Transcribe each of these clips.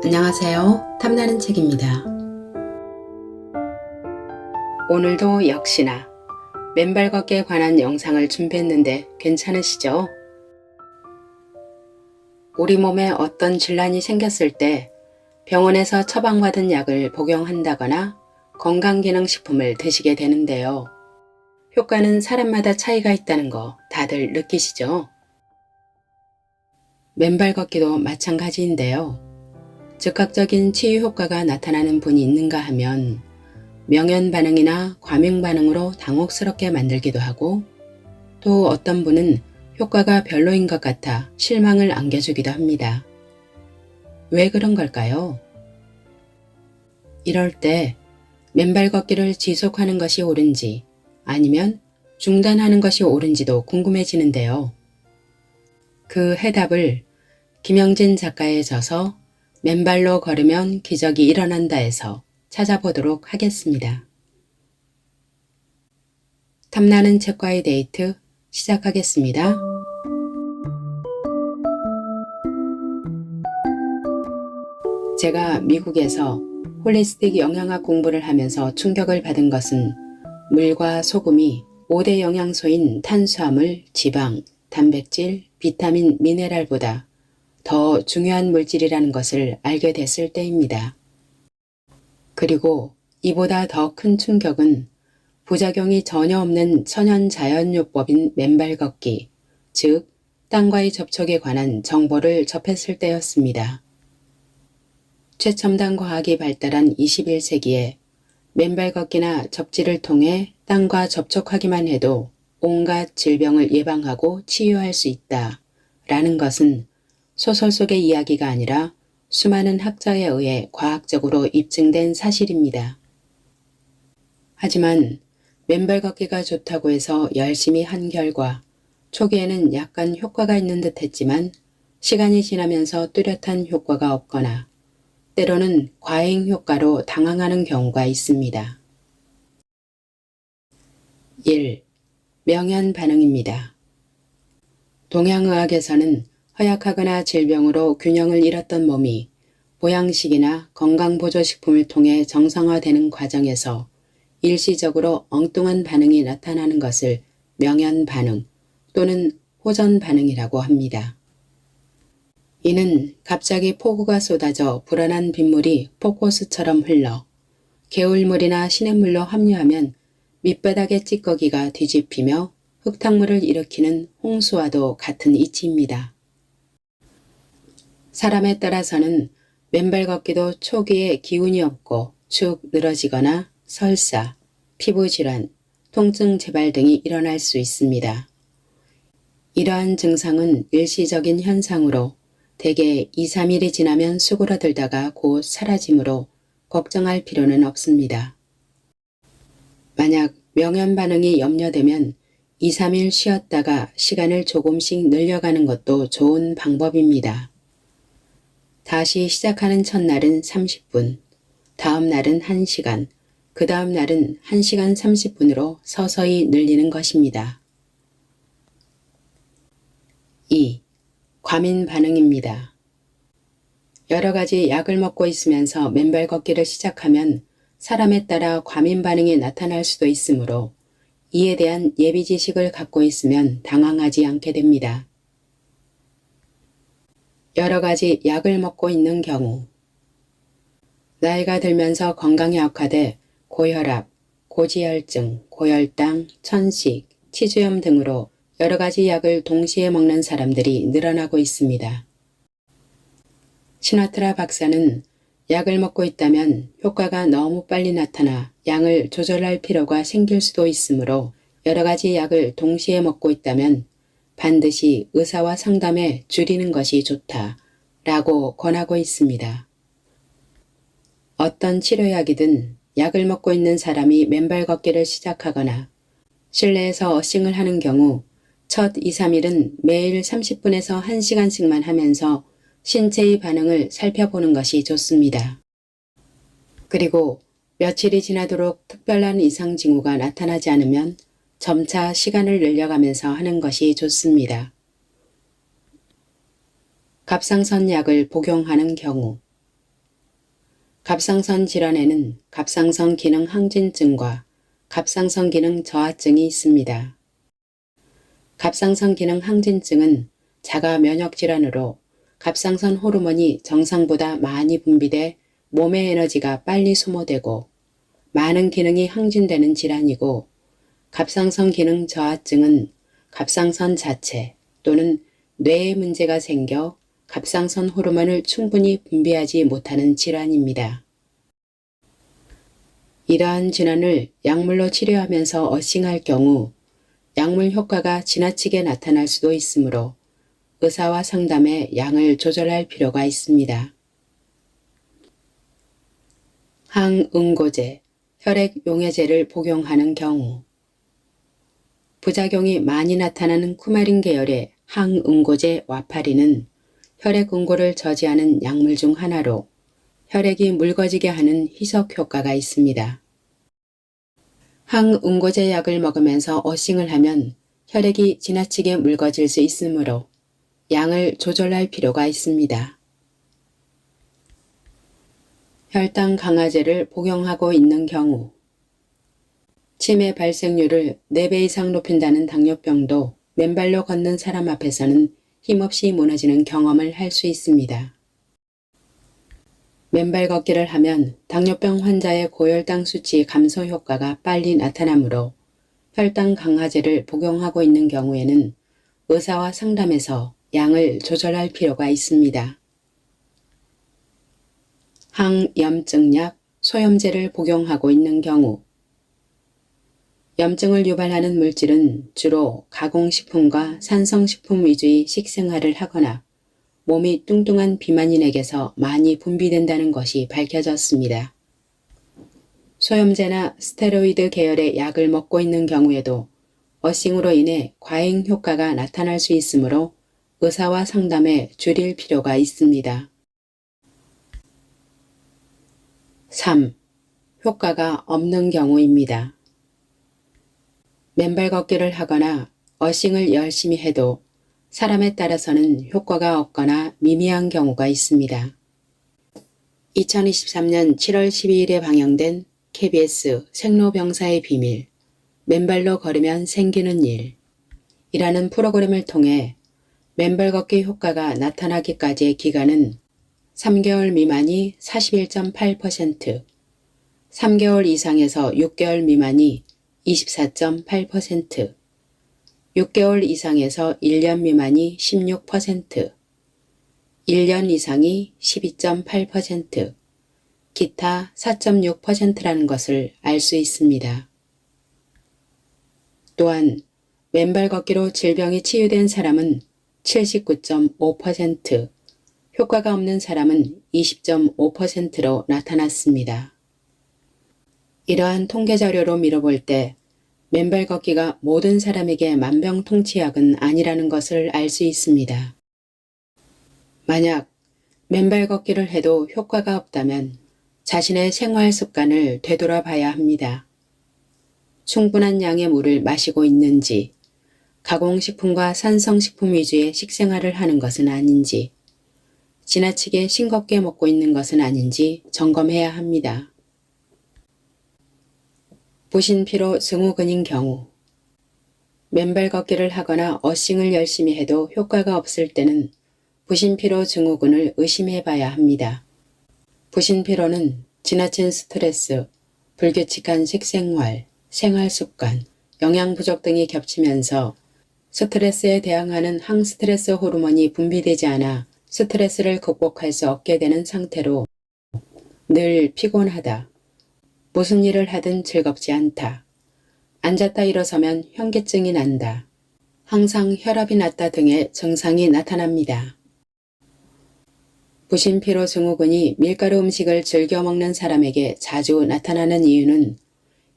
안녕하세요. 탐나는 책입니다. 오늘도 역시나 맨발 걷기에 관한 영상을 준비했는데 괜찮으시죠? 우리 몸에 어떤 질환이 생겼을 때 병원에서 처방받은 약을 복용한다거나 건강기능식품을 드시게 되는데요. 효과는 사람마다 차이가 있다는 거 다들 느끼시죠? 맨발 걷기도 마찬가지인데요. 즉각적인 치유 효과가 나타나는 분이 있는가 하면 명현 반응이나 과민 반응으로 당혹스럽게 만들기도 하고, 또 어떤 분은 효과가 별로인 것 같아 실망을 안겨주기도 합니다. 왜 그런 걸까요? 이럴 때 맨발 걷기를 지속하는 것이 옳은지 아니면 중단하는 것이 옳은지도 궁금해지는데요. 그 해답을 김영진 작가의 저서 맨발로 걸으면 기적이 일어난다에서 찾아보도록 하겠습니다. 탐나는 책과의 데이트 시작하겠습니다. 제가 미국에서 홀리스틱 영양학 공부를 하면서 충격을 받은 것은 물과 소금이 5대 영양소인 탄수화물, 지방, 단백질, 비타민, 미네랄보다 더 중요한 물질이라는 것을 알게 됐을 때입니다. 그리고 이보다 더 큰 충격은 부작용이 전혀 없는 천연 자연요법인 맨발 걷기, 즉 땅과의 접촉에 관한 정보를 접했을 때였습니다. 최첨단 과학이 발달한 21세기에 맨발 걷기나 접지를 통해 땅과 접촉하기만 해도 온갖 질병을 예방하고 치유할 수 있다 라는 것은 소설 속의 이야기가 아니라 수많은 학자에 의해 과학적으로 입증된 사실입니다. 하지만 맨발 걷기가 좋다고 해서 열심히 한 결과 초기에는 약간 효과가 있는 듯 했지만 시간이 지나면서 뚜렷한 효과가 없거나 때로는 과잉 효과로 당황하는 경우가 있습니다. 1. 명현 반응입니다. 동양의학에서는 허약하거나 질병으로 균형을 잃었던 몸이 보양식이나 건강보조식품을 통해 정상화되는 과정에서 일시적으로 엉뚱한 반응이 나타나는 것을 명현 반응 또는 호전 반응이라고 합니다. 이는 갑자기 폭우가 쏟아져 불어난 빗물이 폭포수처럼 흘러 개울물이나 시냇물로 합류하면 밑바닥의 찌꺼기가 뒤집히며 흙탕물을 일으키는 홍수와도 같은 이치입니다. 사람에 따라서는 맨발 걷기도 초기에 기운이 없고 축 늘어지거나 설사, 피부질환, 통증 재발 등이 일어날 수 있습니다. 이러한 증상은 일시적인 현상으로 대개 2-3일이 지나면 수그러들다가 곧 사라지므로 걱정할 필요는 없습니다. 만약 명현 반응이 염려되면 2-3일 쉬었다가 시간을 조금씩 늘려가는 것도 좋은 방법입니다. 다시 시작하는 첫날은 30분, 다음 날은 1시간, 그 다음 날은 1시간 30분으로 서서히 늘리는 것입니다. 2. 과민 반응입니다. 여러 가지 약을 먹고 있으면서 맨발 걷기를 시작하면 사람에 따라 과민 반응이 나타날 수도 있으므로 이에 대한 예비 지식을 갖고 있으면 당황하지 않게 됩니다. 여러 가지 약을 먹고 있는 경우 나이가 들면서 건강이 악화돼 고혈압, 고지혈증, 고혈당, 천식, 치주염 등으로 여러 가지 약을 동시에 먹는 사람들이 늘어나고 있습니다. 시나트라 박사는 약을 먹고 있다면 효과가 너무 빨리 나타나 양을 조절할 필요가 생길 수도 있으므로 여러 가지 약을 동시에 먹고 있다면 반드시 의사와 상담해 줄이는 것이 좋다라고 권하고 있습니다. 어떤 치료약이든 약을 먹고 있는 사람이 맨발 걷기를 시작하거나 실내에서 어싱을 하는 경우 첫 2-3일은 매일 30분에서 1시간씩만 하면서 신체의 반응을 살펴보는 것이 좋습니다. 그리고 며칠이 지나도록 특별한 이상 징후가 나타나지 않으면 점차 시간을 늘려가면서 하는 것이 좋습니다. 갑상선 약을 복용하는 경우 갑상선 질환에는 갑상선 기능 항진증과 갑상선 기능 저하증이 있습니다. 갑상선 기능 항진증은 자가 면역 질환으로 갑상선 호르몬이 정상보다 많이 분비돼 몸의 에너지가 빨리 소모되고 많은 기능이 항진되는 질환이고, 갑상선 기능 저하증은 갑상선 자체 또는 뇌에 문제가 생겨 갑상선 호르몬을 충분히 분비하지 못하는 질환입니다. 이러한 질환을 약물로 치료하면서 어싱할 경우 약물 효과가 지나치게 나타날 수도 있으므로 의사와 상담해 양을 조절할 필요가 있습니다. 항응고제, 혈액용해제를 복용하는 경우 부작용이 많이 나타나는 쿠마린 계열의 항응고제 와파린은 혈액응고를 저지하는 약물 중 하나로 혈액이 묽어지게 하는 희석 효과가 있습니다. 항응고제 약을 먹으면서 어싱을 하면 혈액이 지나치게 묽어질 수 있으므로 양을 조절할 필요가 있습니다. 혈당 강화제를 복용하고 있는 경우 치매 발생률을 4배 이상 높인다는 당뇨병도 맨발로 걷는 사람 앞에서는 힘없이 무너지는 경험을 할 수 있습니다. 맨발 걷기를 하면 당뇨병 환자의 고혈당 수치 감소 효과가 빨리 나타나므로 혈당 강화제를 복용하고 있는 경우에는 의사와 상담해서 양을 조절할 필요가 있습니다. 항염증약, 소염제를 복용하고 있는 경우 염증을 유발하는 물질은 주로 가공식품과 산성식품 위주의 식생활을 하거나 몸이 뚱뚱한 비만인에게서 많이 분비된다는 것이 밝혀졌습니다. 소염제나 스테로이드 계열의 약을 먹고 있는 경우에도 어싱으로 인해 과잉 효과가 나타날 수 있으므로 의사와 상담해 줄일 필요가 있습니다. 3. 효과가 없는 경우입니다. 맨발 걷기를 하거나 어싱을 열심히 해도 사람에 따라서는 효과가 없거나 미미한 경우가 있습니다. 2023년 7월 12일에 방영된 KBS 생로병사의 비밀, 맨발로 걸으면 생기는 일 이라는 프로그램을 통해 맨발 걷기 효과가 나타나기까지의 기간은 3개월 미만이 41.8%, 3개월 이상에서 6개월 미만이 24.8%, 6개월 이상에서 1년 미만이 16%, 1년 이상이 12.8%, 기타 4.6%라는 것을 알 수 있습니다. 또한 맨발 걷기로 질병이 치유된 사람은 79.5%, 효과가 없는 사람은 20.5%로 나타났습니다. 이러한 통계 자료로 미뤄볼 때 맨발 걷기가 모든 사람에게 만병통치약은 아니라는 것을 알 수 있습니다. 만약 맨발 걷기를 해도 효과가 없다면 자신의 생활 습관을 되돌아봐야 합니다. 충분한 양의 물을 마시고 있는지, 가공식품과 산성식품 위주의 식생활을 하는 것은 아닌지, 지나치게 싱겁게 먹고 있는 것은 아닌지 점검해야 합니다. 부신피로 증후군인 경우 맨발 걷기를 하거나 어싱을 열심히 해도 효과가 없을 때는 부신피로 증후군을 의심해 봐야 합니다. 부신피로는 지나친 스트레스, 불규칙한 식생활, 생활습관, 영양 부족 등이 겹치면서 스트레스에 대항하는 항스트레스 호르몬이 분비되지 않아 스트레스를 극복할 수 없게 되는 상태로 늘 피곤하다, 무슨 일을 하든 즐겁지 않다, 앉았다 일어서면 현기증이 난다, 항상 혈압이 낮다 등의 증상이 나타납니다. 부신피로 증후군이 밀가루 음식을 즐겨 먹는 사람에게 자주 나타나는 이유는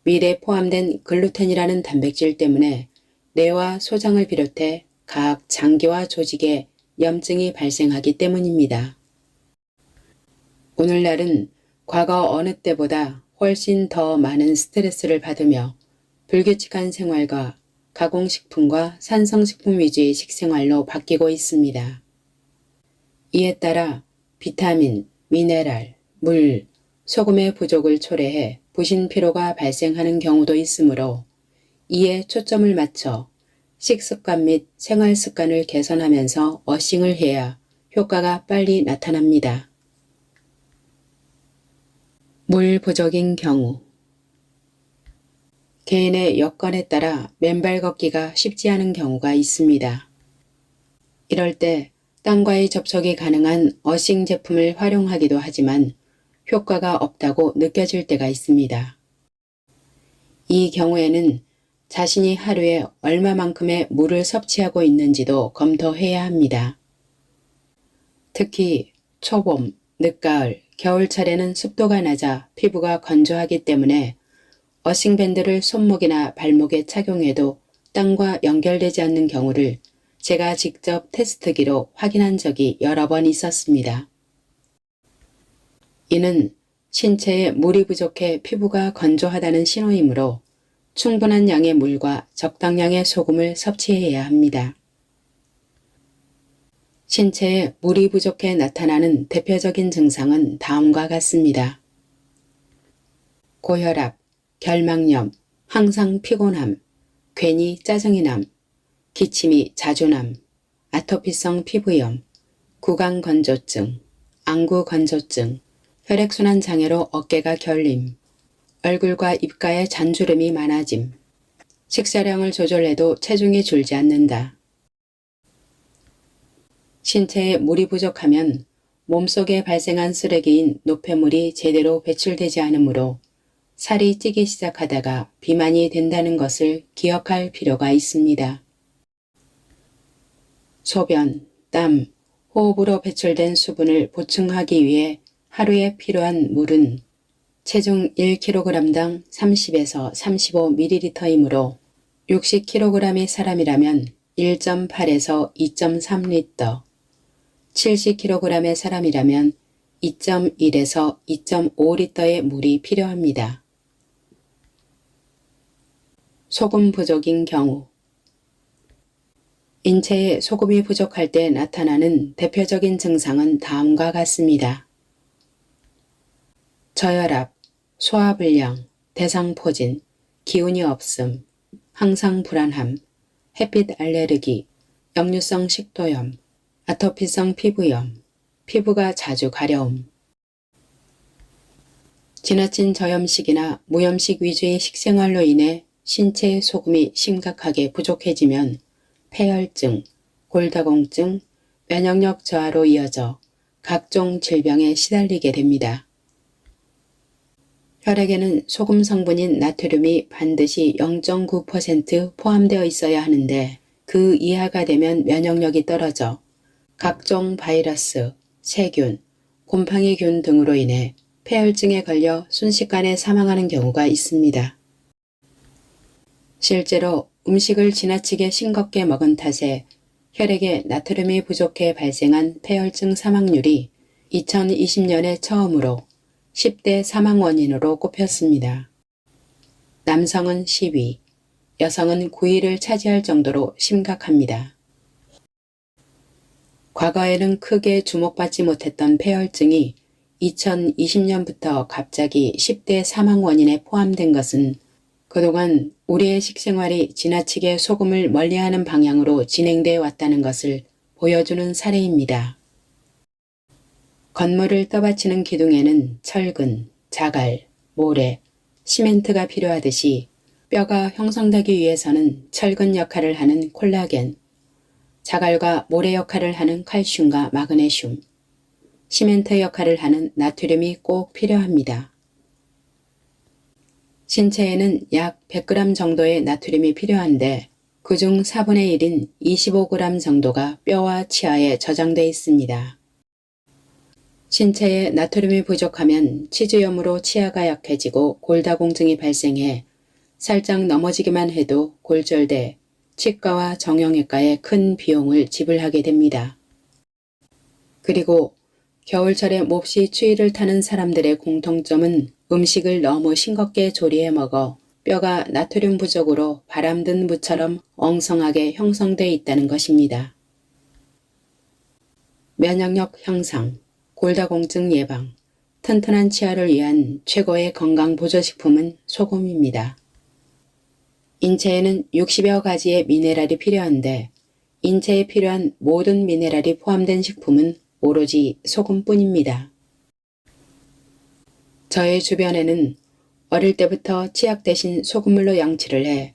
밀에 포함된 글루텐이라는 단백질 때문에 뇌와 소장을 비롯해 각 장기와 조직에 염증이 발생하기 때문입니다. 오늘날은 과거 어느 때보다 훨씬 더 많은 스트레스를 받으며 불규칙한 생활과 가공식품과 산성식품 위주의 식생활로 바뀌고 있습니다. 이에 따라 비타민, 미네랄, 물, 소금의 부족을 초래해 부신 피로가 발생하는 경우도 있으므로 이에 초점을 맞춰 식습관 및 생활 습관을 개선하면서 어싱을 해야 효과가 빨리 나타납니다. 물 부족인 경우 개인의 여건에 따라 맨발 걷기가 쉽지 않은 경우가 있습니다. 이럴 때 땀과의 접촉이 가능한 어싱 제품을 활용하기도 하지만 효과가 없다고 느껴질 때가 있습니다. 이 경우에는 자신이 하루에 얼마만큼의 물을 섭취하고 있는지도 검토해야 합니다. 특히 초봄, 늦가을, 겨울철에는 습도가 낮아 피부가 건조하기 때문에 어싱밴드를 손목이나 발목에 착용해도 땀과 연결되지 않는 경우를 제가 직접 테스트기로 확인한 적이 여러 번 있었습니다. 이는 신체에 물이 부족해 피부가 건조하다는 신호이므로 충분한 양의 물과 적당량의 소금을 섭취해야 합니다. 신체에 물이 부족해 나타나는 대표적인 증상은 다음과 같습니다. 고혈압, 결막염, 항상 피곤함, 괜히 짜증이 남, 기침이 자주 남, 아토피성 피부염, 구강건조증, 안구건조증, 혈액순환 장애로 어깨가 결림, 얼굴과 입가에 잔주름이 많아짐, 식사량을 조절해도 체중이 줄지 않는다. 신체에 물이 부족하면 몸속에 발생한 쓰레기인 노폐물이 제대로 배출되지 않으므로 살이 찌기 시작하다가 비만이 된다는 것을 기억할 필요가 있습니다. 소변, 땀, 호흡으로 배출된 수분을 보충하기 위해 하루에 필요한 물은 체중 1kg당 30에서 35ml이므로 60kg의 사람이라면 1.8에서 2.3리터, 70kg의 사람이라면 2.1에서 2.5리터의 물이 필요합니다. 소금 부족인 경우 인체에 소금이 부족할 때 나타나는 대표적인 증상은 다음과 같습니다. 저혈압, 소화불량, 대상포진, 기운이 없음, 항상 불안함, 햇빛 알레르기, 역류성 식도염, 아토피성 피부염, 피부가 자주 가려움. 지나친 저염식이나 무염식 위주의 식생활로 인해 신체의 소금이 심각하게 부족해지면 폐혈증, 골다공증, 면역력 저하로 이어져 각종 질병에 시달리게 됩니다. 혈액에는 소금 성분인 나트륨이 반드시 0.9% 포함되어 있어야 하는데 그 이하가 되면 면역력이 떨어져 각종 바이러스, 세균, 곰팡이균 등으로 인해 폐혈증에 걸려 순식간에 사망하는 경우가 있습니다. 실제로 음식을 지나치게 싱겁게 먹은 탓에 혈액에 나트륨이 부족해 발생한 폐혈증 사망률이 2020년에 처음으로 10대 사망 원인으로 꼽혔습니다. 남성은 10위, 여성은 9위를 차지할 정도로 심각합니다. 과거에는 크게 주목받지 못했던 폐혈증이 2020년부터 갑자기 10대 사망 원인에 포함된 것은 그동안 우리의 식생활이 지나치게 소금을 멀리하는 방향으로 진행되어 왔다는 것을 보여주는 사례입니다. 건물을 떠받치는 기둥에는 철근, 자갈, 모래, 시멘트가 필요하듯이 뼈가 형성되기 위해서는 철근 역할을 하는 콜라겐, 자갈과 모래 역할을 하는 칼슘과 마그네슘, 시멘트 역할을 하는 나트륨이 꼭 필요합니다. 신체에는 약 100g 정도의 나트륨이 필요한데 그중 4분의 1인 25g 정도가 뼈와 치아에 저장돼 있습니다. 신체에 나트륨이 부족하면 치주염으로 치아가 약해지고 골다공증이 발생해 살짝 넘어지기만 해도 골절돼 치과와 정형외과에 큰 비용을 지불하게 됩니다. 그리고 겨울철에 몹시 추위를 타는 사람들의 공통점은 음식을 너무 싱겁게 조리해 먹어 뼈가 나트륨 부족으로 바람든 무처럼 엉성하게 형성돼 있다는 것입니다. 면역력 향상, 골다공증 예방, 튼튼한 치아를 위한 최고의 건강 보조식품은 소금입니다. 인체에는 60여 가지의 미네랄이 필요한데 인체에 필요한 모든 미네랄이 포함된 식품은 오로지 소금뿐입니다. 저의 주변에는 어릴 때부터 치약 대신 소금물로 양치를 해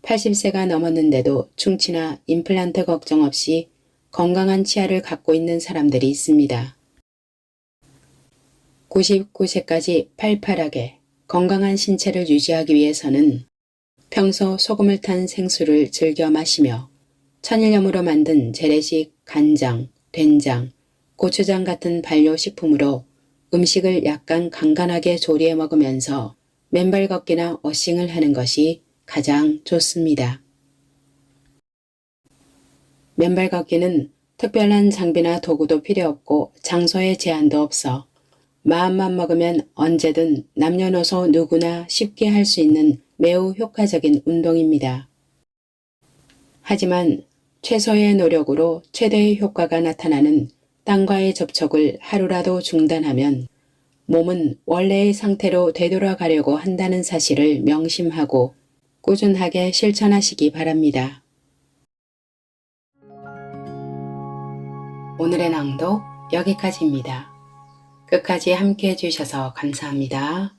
80세가 넘었는데도 충치나 임플란트 걱정 없이 건강한 치아를 갖고 있는 사람들이 있습니다. 99세까지 팔팔하게 건강한 신체를 유지하기 위해서는 평소 소금을 탄 생수를 즐겨 마시며 천일염으로 만든 재래식 간장, 된장, 고추장 같은 발효식품으로 음식을 약간 간간하게 조리해 먹으면서 맨발 걷기나 어싱을 하는 것이 가장 좋습니다. 맨발 걷기는 특별한 장비나 도구도 필요 없고 장소에 제한도 없어 마음만 먹으면 언제든 남녀노소 누구나 쉽게 할 수 있는 매우 효과적인 운동입니다. 하지만 최소의 노력으로 최대의 효과가 나타나는 땅과의 접촉을 하루라도 중단하면 몸은 원래의 상태로 되돌아가려고 한다는 사실을 명심하고 꾸준하게 실천하시기 바랍니다. 오늘의 낭독 여기까지입니다. 끝까지 함께 해주셔서 감사합니다.